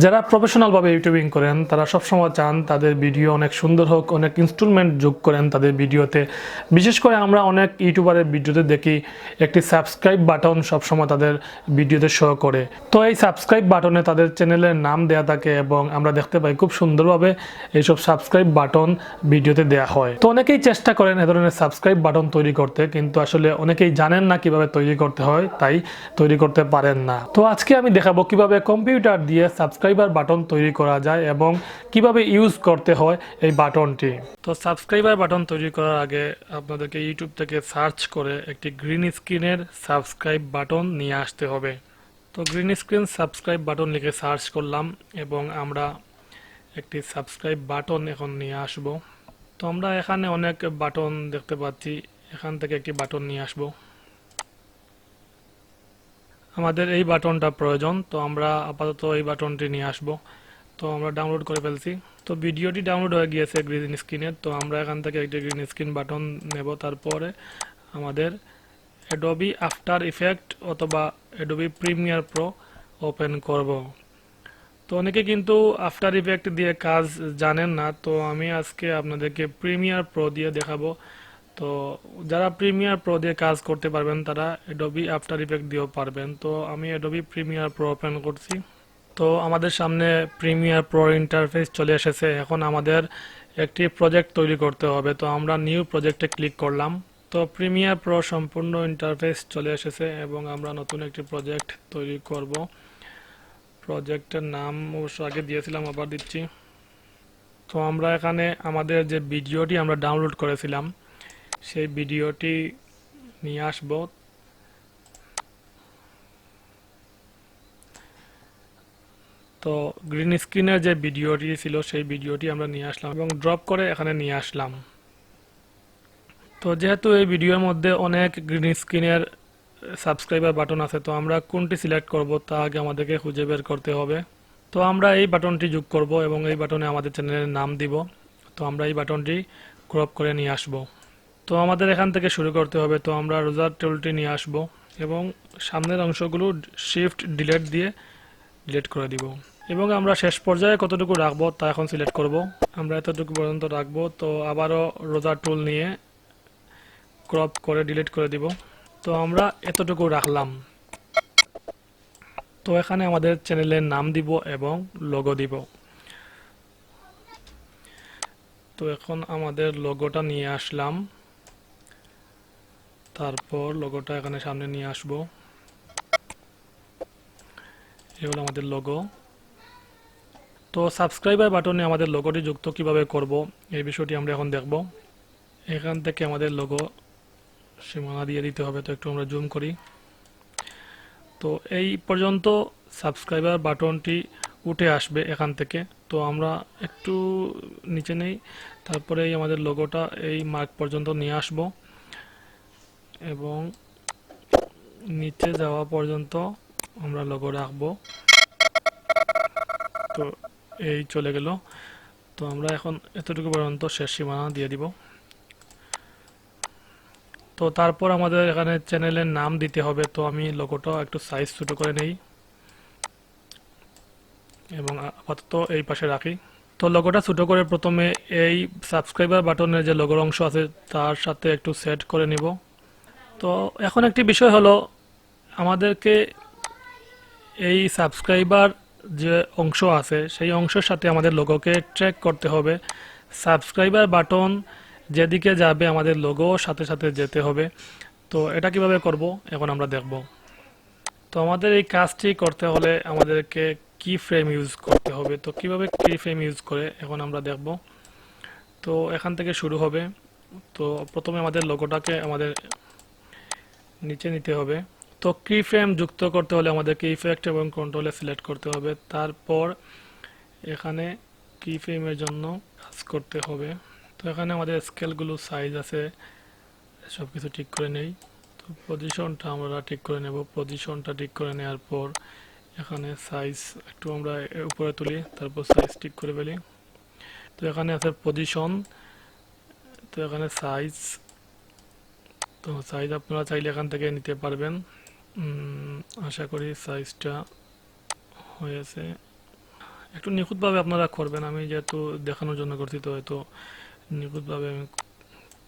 যারা প্রফেশনাল ভাবে ইউটিউবিং করেন তারা সবসময় চান তাদের ভিডিও অনেক সুন্দর হোক, অনেক ইনস্ট্রুমেন্ট যোগ করেন তাদের ভিডিওতে। বিশেষ করে আমরা অনেক ইউটিউবারের ভিডিওতে দেখি একটি সাবস্ক্রাইব বাটন সবসময় তাদের ভিডিওতে শো করে। তো এই সাবস্ক্রাইব বাটনে তাদের চ্যানেলের নাম দেয়া থাকে এবং আমরা দেখতে পাই খুব সুন্দরভাবে এইসব সাবস্ক্রাইব বাটন ভিডিওতে দেয়া হয়। তো অনেকেই চেষ্টা করেন এ ধরনের সাবস্ক্রাইব বাটন তৈরি করতে, কিন্তু আসলে অনেকেই জানেন না কিভাবে তৈরি করতে হয়, তাই তৈরি করতে পারেন না। তো আজকে আমি দেখাবো কিভাবে কম্পিউটার দিয়ে সাবস্ক্রাইবার বাটন তৈরি করা যায় এবং কিভাবে ইউজ করতে হয় এই বাটনটি। তো সাবস্ক্রাইবার বাটন তৈরি করার আগে আপনাদেরকে ইউটিউব থেকে সার্চ করে একটি গ্রিন স্ক্রিনের সাবস্ক্রাইব বাটন নিয়ে আসতে হবে। তো গ্রিন স্ক্রিন সাবস্ক্রাইব বাটন লিখে সার্চ করলাম এবং আমরা একটি সাবস্ক্রাইব বাটন এখন নিয়ে আসব। তো আমরা এখানে অনেক বাটন দেখতে পাচ্ছি, এখান থেকে একটি বাটন নিয়ে আসব। আমাদের এই বাটনটা প্রয়োজন, তো আমরা আপাতত এই বাটনটি নিয়ে আসব। তো আমরা ডাউনলোড করে ফেলছি। তো ভিডিওটি ডাউনলোড হয়ে গিয়েছে গ্রিন স্ক্রিনে। তো আমরা এখান থেকে একটি গ্রিন স্ক্রিন বাটন নেব। তারপরে আমাদের অ্যাডোবি আফটার ইফেক্ট অথবা অ্যাডোবি প্রিমিয়ার প্রো ওপেন করব। তো অনেকে কিন্তু আফটার ইফেক্ট দিয়ে কাজ জানেন না, তো আমি আজকে আপনাদেরকে প্রিমিয়ার প্রো দিয়ে দেখাবো। তো যারা প্রিমিয়ার প্রো দিয়ে কাজ করতে পারবেন তারা অ্যাডোবি আফটার ইফেক্ট দিয়েও পারবেন। তো আমি অ্যাডোবি প্রিমিয়ার প্রো ওপেন করছি। তো আমাদের সামনে প্রিমিয়ার প্রো ইন্টারফেস চলে এসেছে। এখন আমাদের একটি প্রজেক্ট তৈরি করতে হবে। তো আমরা নিউ প্রজেক্টে ক্লিক করলাম। তো প্রিমিয়ার প্রো সম্পূর্ণ ইন্টারফেস চলে এসেছে এবং আমরা নতুন একটি প্রজেক্ট তৈরি করব। প্রজেক্টের নাম অবশ্য আগে দিয়েছিলাম, আবার দিচ্ছি। তো আমরা এখানে আমাদের যে ভিডিওটি আমরা ডাউনলোড করেছিলাম সেই ভিডিওটি নিয়ে আসব। তো গ্রিন স্ক্রিনের যে ভিডিওটি ছিল সেই ভিডিওটি আমরা নিয়ে আসলাম এবং ড্রপ করে এখানে নিয়ে আসলাম। তো যেহেতু এই ভিডিওর মধ্যে অনেক গ্রিন স্ক্রিনের সাবস্ক্রাইবার বাটন আছে, তো আমরা কোনটি সিলেক্ট করব তা আগে আমাদেরকে খুঁজে বের করতে হবে। তো আমরা এই বাটনটি যোগ করব এবং এই বাটনে আমাদের চ্যানেলের নাম দিব। তো আমরা এই বাটনটি ক্রপ করে নিয়ে আসব। তো আমাদের এখান থেকে শুরু করতে হবে। তো আমরা রোজার টুলটি নিয়ে আসব এবং সামনের অংশগুলো শিফট ডিলিট দিয়ে ডিলিট করে দিব এবং আমরা শেষ পর্যায়ে কতটুকু রাখবো তা এখন সিলেক্ট করব। আমরা এতটুকু পর্যন্ত রাখবো। তো আবারও রোজার টুল নিয়ে ক্রপ করে ডিলিট করে দিব। তো আমরা এতটুকু রাখলাম। তো এখানে আমাদের চ্যানেলের নাম দিব এবং লোগো দিব। তো এখন আমাদের লোগোটা নিয়ে আসলাম। তারপর লোগোটা এখানে সামনে নিয়ে আসব। এই হলো আমাদের লোগো। তো সাবস্ক্রাইবার বাটনে আমাদের লোগোটি যুক্ত কিভাবে করব এই বিষয়টি আমরা এখন দেখব। এখান থেকে আমাদের লোগো সীমানা দিয়ে দিতে হবে। তো একটু আমরা জুম করি। তো এই পর্যন্ত সাবস্ক্রাইবার বাটনটি উঠে আসবে এখান থেকে। তো আমরা একটু নিচে নেই, তারপরে আমাদের লোগোটা এই মার্ক পর্যন্ত নিয়ে আসব এবং নিচে যাওয়া পর্যন্ত আমরা লোগো রাখবো। তো এই চলে গেল। তো আমরা এখন এতটুকু পর্যন্ত শেষ সীমানা দিয়ে দিব। তো তারপর আমাদের এখানে চ্যানেলের নাম দিতে হবে। তো আমি লোগোটা একটু সাইজ ছোট করে নেই এবং আপাতত এই পাশে রাখি। তো লোগোটা ছোট করে প্রথমে এই সাবস্ক্রাইবার বাটনের যে লোগোর অংশ আছে তার সাথে একটু সেট করে নিব। তো এখন একটি বিষয় হলো, আমাদেরকে এই সাবস্ক্রাইবার যে অংশ আছে সেই অংশের সাথে আমাদের লোগোকে ট্র্যাক করতে হবে। সাবস্ক্রাইবার বাটন যেদিকে যাবে আমাদের লোগো সাথে সাথে যেতে হবে। তো এটা কিভাবে করব এখন আমরা দেখব। তো আমাদের এই কাজটি করতে হলে আমাদেরকে কি ফ্রেম ইউজ করতে হবে। তো কিভাবে কি ফ্রেম ইউজ করে এখন আমরা দেখব। তো এখান থেকে শুরু হবে। তো প্রথমে আমাদের লোগোটাকে আমাদের নিচে নিতে হবে। তো কি ফ্রেম যুক্ত করতে হলে আমাদেরকে ইফেক্ট এবং কন্ট্রোলে সিলেক্ট করতে হবে। তারপর এখানে কি ফ্রেমের জন্য কাজ করতে হবে। তো এখানে আমাদের স্কেলগুলো সাইজ আছে, সব কিছু ঠিক করে নেই। তো পজিশনটা আমরা ঠিক করে নেব। পজিশনটা ঠিক করে নেওয়ার পর এখানে সাইজ একটু আমরা উপরে তুলি, তারপর সাইজ ঠিক করে ফেলি। তো এখানে আছে পজিশন, তো এখানে সাইজ। তো সাইজ আপনারা চাইলে এখান থেকে নিতে পারবেন। আশা করি সাইজটা হয়েছে। একটু নিখুঁতভাবে আপনারা করবেন। আমি যেহেতু দেখানোর জন্য করছি, তো হয়তো নিখুঁতভাবে আমি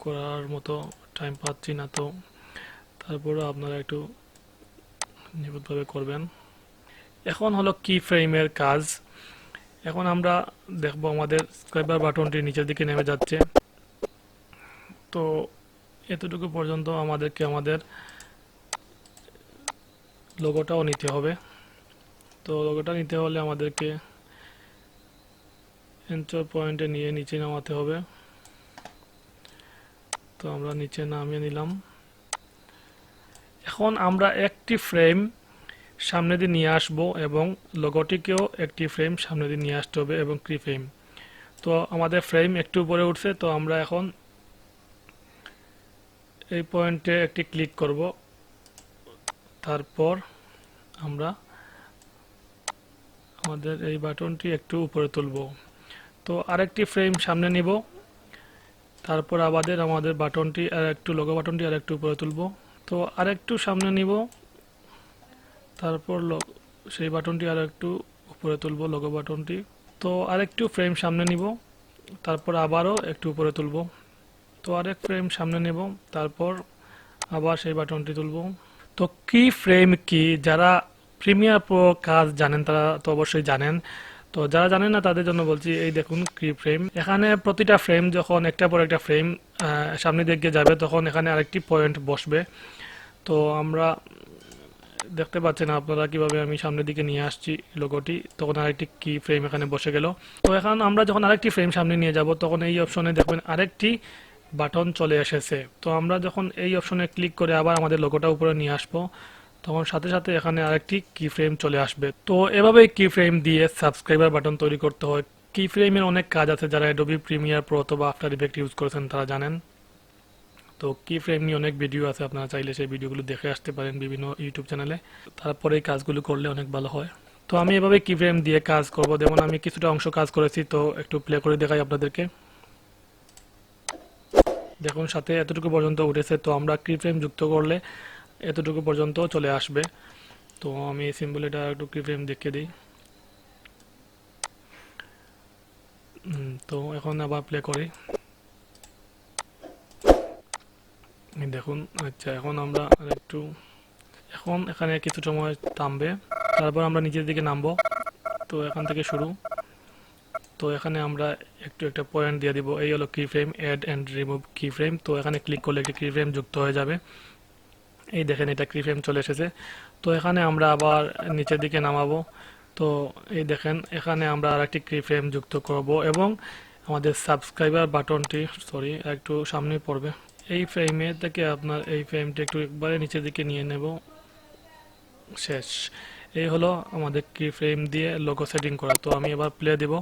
করার মতো টাইম পাচ্ছি না, তো তারপরে আপনারা একটু নিখুঁতভাবে করবেন। এখন হলো কি ফ্রেমের কাজ। এখন আমরা দেখব আমাদের সাবস্ক্রাইবার বাটনটি নিচের দিকে নেমে যাচ্ছে। তো এতটুকু পর্যন্ত আমাদেরকে আমাদের লোগোটাও নিতে হবে। তো লোগোটা নিতে হলে আমাদেরকে এন্টার পয়েন্টে নিয়ে নিচে নামাতে হবে। তো আমরা নিচে নামিয়ে নিলাম। এখন আমরা একটি ফ্রেম সামনে দিয়ে নিয়ে আসব এবং লোগোটিকেও একটি ফ্রেম সামনে দিয়ে নিয়ে আসতে হবে এবং কি ফ্রেম। তো আমাদের ফ্রেম একটু উপরে উঠছে, তো আমরা এখন এই পয়েন্টে একটি ক্লিক করব। তারপর আমরা আমাদের এই বাটনটি একটু উপরে তুলব। তো আরেকটি ফ্রেম সামনে নিব। তারপর আমাদের বাটনটি আর একটু লোগো বাটনটি আর একটু উপরে তুলব। তো আরেকটু সামনে নিব। তারপর সেই বাটনটি আর একটু উপরে তুলব, লোগো বাটনটি। তো আরেকটু ফ্রেম সামনে নিব। তারপর আবারও একটু উপরে তুলব। তো আরেক ফ্রেম সামনে নেব। তারপর আবার সেই বাটনটি তুলব। তো কি ফ্রেম কি, যারা প্রিমিয়ার প্রো কাজ জানেন তারা তো অবশ্যই জানেন। তো যারা জানেন না তাদের জন্য বলছি, এই দেখুন কি ফ্রেম। এখানে প্রতিটা ফ্রেম যখন একটা পর একটা ফ্রেম সামনে দিকে যাবে, তখন এখানে আরেকটি পয়েন্ট বসবে। তো আমরা দেখতে পাচ্ছেন আপনারা কিভাবে আমি সামনের দিকে নিয়ে আসছি লোগোটি, তখন আরেকটি কি ফ্রেম এখানে বসে গেল। তো এখন আমরা যখন আরেকটি ফ্রেম সামনে নিয়ে যাব, তখন এই অপশনে দেখবেন আরেকটি বাটন চলে এসেছে। তো আমরা যখন এই অপশনে ক্লিক করে আবার আমাদের লোগোটা উপরে নিয়ে আসবো, তখন সাথে সাথে এখানে আরেকটি কি ফ্রেম চলে আসবে। তো এভাবেই কি ফ্রেম দিয়ে সাবস্ক্রাইবার বাটন তৈরি করতে হয়। কি ফ্রেমের অনেক কাজ আছে, যারা অ্যাডোবি প্রিমিয়ার প্রো অথবা আফটার ইফেক্ট ইউজ করেছেন তারা জানেন। তো কি ফ্রেম নিয়ে অনেক ভিডিও আছে, আপনারা চাইলে সেই ভিডিওগুলো দেখে আসতে পারেন বিভিন্ন ইউটিউব চ্যানেলে। তারপরে এই কাজগুলো করলে অনেক ভালো হয়। তো আমি এভাবে কি ফ্রেম দিয়ে কাজ করব। যেমন আমি কিছুটা অংশ কাজ করেছি, তো একটু প্লে করে দেখাই আপনাদেরকে। দেখুন সাথে এতটুকু পর্যন্ত উঠেছে। তো আমরা কি ফ্রেম যুক্ত করলে এতটুকু পর্যন্ত চলে আসবে। তো আমি সিম্বল এটা একটু কি ফ্রেম দেখিয়ে দিই। তো এখন আবার প্লে করি। দেখুন, আচ্ছা এখন আমরা একটু, এখন এখানে কিছু সময় থামবে, তারপর আমরা নিচের দিকে নামবো। তো এখান থেকে শুরু। তো এখানে আমরা একটু একটা পয়েন্ট দিয়ে দিব। এই হলো কি ফ্রেম, অ্যাড অ্যান্ড রিমুভ কি ফ্রেম। তো এখানে ক্লিক করলে একটি কি ফ্রেম যুক্ত হয়ে যাবে। এই দেখেন এটা কি ফ্রেম চলে এসেছে। তো এখানে আমরা আবার নিচের দিকে নামাবো। তো এই দেখেন এখানে আমরা আরেকটি কি ফ্রেম যুক্ত করব এবং আমাদের সাবস্ক্রাইবার বাটনটি, সরি একটু সামনে পড়বে, এই ফ্রেমে থেকে আপনার এই ফ্রেমটি একটু একবারে নিচের দিকে নিয়ে নেব। শেষ। এই হলো আমাদের কি ফ্রেম দিয়ে লোগো সেটিং করা। তো আমি এবার প্লে দিব।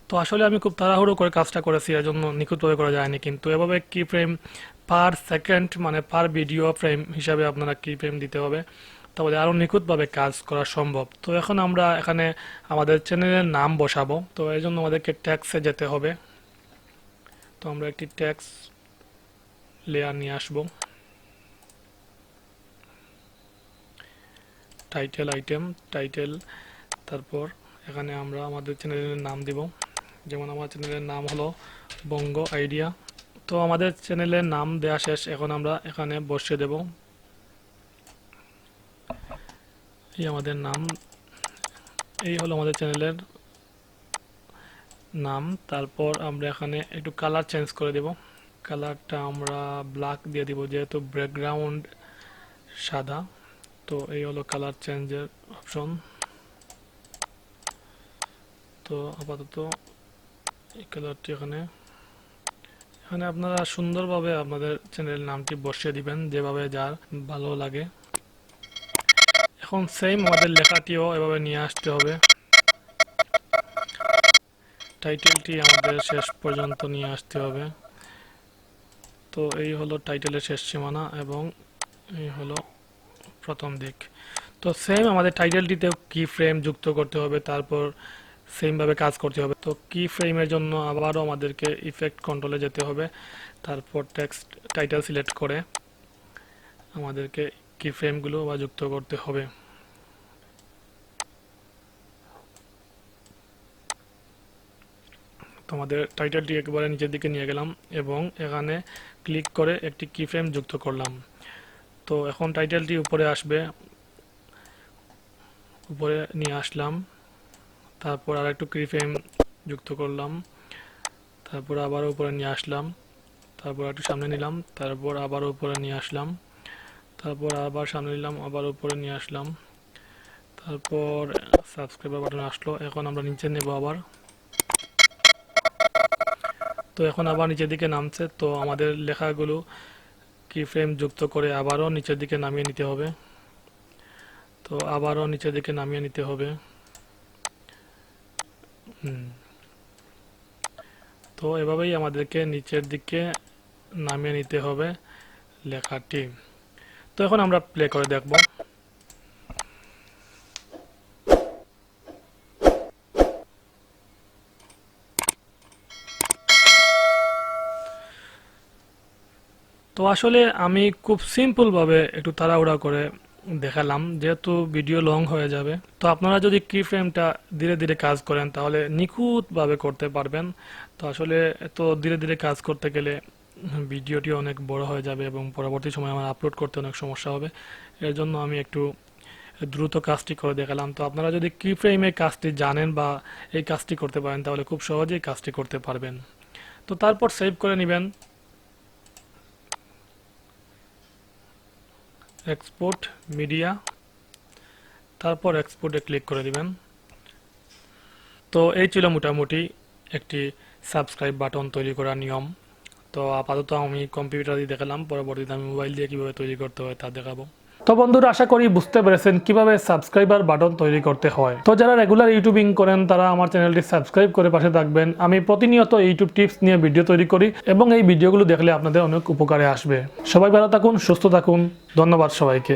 তো আসলে আমি খুব তাড়াহুড়ো করে কাজটা করেছি, এর জন্য নিখুঁতভাবে করা যায়নি। কিন্তু এভাবে কি ফ্রেম পার সেকেন্ড মানে পার ভিডিও ফ্রেম হিসাবে আপনারা কি ফ্রেম দিতে হবে, তাহলে আরও নিখুঁতভাবে কাজ করা সম্ভব। তো এখন আমরা এখানে আমাদের চ্যানেলের নাম বসাবো। তো এই জন্য আমাদেরকে ট্যাক্সে যেতে হবে। তো আমরা একটি ট্যাক্স লেয়ার নিয়ে আসবো। Title item, title. তারপর এখানে আমরা আমাদের চ্যানেলের নাম দিব। যেমন আমার চ্যানেলের নাম হলো বঙ্গ আইডিয়া। তো আমাদের চ্যানেলের নাম দেওয়া শেষ। এখন আমরা এখানে বসিয়ে দেব এই আমাদের নাম। এই হলো আমাদের চ্যানেলের নাম। তারপর আমরা এখানে একটু কালার চেঞ্জ করে দেব। কালারটা আমরা ব্ল্যাক দিয়ে দিব, যেহেতু ব্যাকগ্রাউন্ড সাদা। তো এই হলো কালার চেঞ্জের অপশন। তো আপাতত এই কালারটি এখানে এখানে আপনারা সুন্দরভাবে আপনাদের চ্যানেলের নামটি বসিয়ে দিবেন, যেভাবে যার ভালো লাগে। এখন সেম আমাদের লেখাটিও এভাবে নিয়ে আসতে হবে। টাইটেলটি আমাদের শেষ পর্যন্ত নিয়ে আসতে হবে। তো এই হলো টাইটেলের শেষ সীমানা এবং এই হলো প্রথম দিক। তো সেম আমাদের টাইটেলটিতেও কি ফ্রেম যুক্ত করতে হবে, তারপর সেমভাবে কাজ করতে হবে। তো কি ফ্রেমের জন্য আবারও আমাদেরকে ইফেক্ট কন্ট্রোলে যেতে হবে। তারপর টেক্সট টাইটেল সিলেক্ট করে আমাদেরকে কি ফ্রেমগুলো যুক্ত করতে হবে। তো আমাদের টাইটেলটি একেবারে নিচের দিকে নিয়ে গেলাম এবং এখানে ক্লিক করে একটি কি ফ্রেম যুক্ত করলাম। তো এখন টাইটেলটি উপরে আসবে, উপরে নিয়ে আসলাম, তারপর আর একটু কি ফ্রেম যুক্ত করলাম, তারপর আবার উপরে নিয়ে আসলাম, তারপর একটু সামনে নিলাম, তারপর আবার উপরে নিয়ে আসলাম, তারপর আবার সামনে নিলাম, আবার উপরে নিয়ে আসলাম, তারপর সাবস্ক্রাইবার বাটন আসলো। এখন আমরা নিচে নেব আবার। তো এখন আবার নিচের দিকে নামছে, তো আমাদের লেখাগুলো কি ফ্রেম যুক্ত করে আবারও নিচের দিকে নামিয়ে নিতে হবে। তো আবারও নিচের দিকে নামিয়ে নিতে হবে। তো এভাবেই আমাদেরকে নিচের দিকে নামিয়ে নিতে হবে লেখাটি। তো এখন আমরা প্লে করে দেখব। তো আসলে আমি খুব সিম্পলভাবে একটু তাড়াহুড়া করে দেখালাম, যেহেতু ভিডিও লং হয়ে যাবে। তো আপনারা যদি কি ফ্রেমটা ধীরে ধীরে কাজ করেন তাহলে নিখুঁতভাবে করতে পারবেন। তো আসলে এত ধীরে ধীরে কাজ করতে গেলে ভিডিওটি অনেক বড় হয়ে যাবে এবং পরবর্তী সময় আমার আপলোড করতে অনেক সমস্যা হবে। এর জন্য আমি একটু দ্রুত কাজটি করে দেখালাম। তো আপনারা যদি কি ফ্রেমে কাজটি জানেন বা এই কাজটি করতে পারেন তাহলে খুব সহজেই কাজটি করতে পারবেন। তো তারপর সেভ করে নেবেন, এক্সপোর্ট মিডিয়া, তারপর এক্সপোর্টে ক্লিক করে দিবেন। তো এই ছিল মোটামুটি একটি সাবস্ক্রাইব বাটন তৈরি করার নিয়ম। তো আপাতত আমি কম্পিউটার দিয়ে দেখালাম, পরবর্তীতে আমি মোবাইল দিয়ে কিভাবে তৈরি করতে হয় তা দেখাবো। তো বন্ধুরা, আশা করি বুঝতে পেরেছেন কিভাবে সাবস্ক্রাইবার বাটন তৈরি করতে হয়। তো যারা রেগুলার ইউটিউবিং করেন তারা আমার চ্যানেলটি সাবস্ক্রাইব করে পাশে থাকবেন। আমি প্রতিনিয়ত ইউটিউব টিপস নিয়ে ভিডিও তৈরি করি এবং এই ভিডিওগুলো দেখলে আপনাদের অনেক উপকারে আসবে। সবাই ভালো থাকুন, সুস্থ থাকুন। ধন্যবাদ সবাইকে।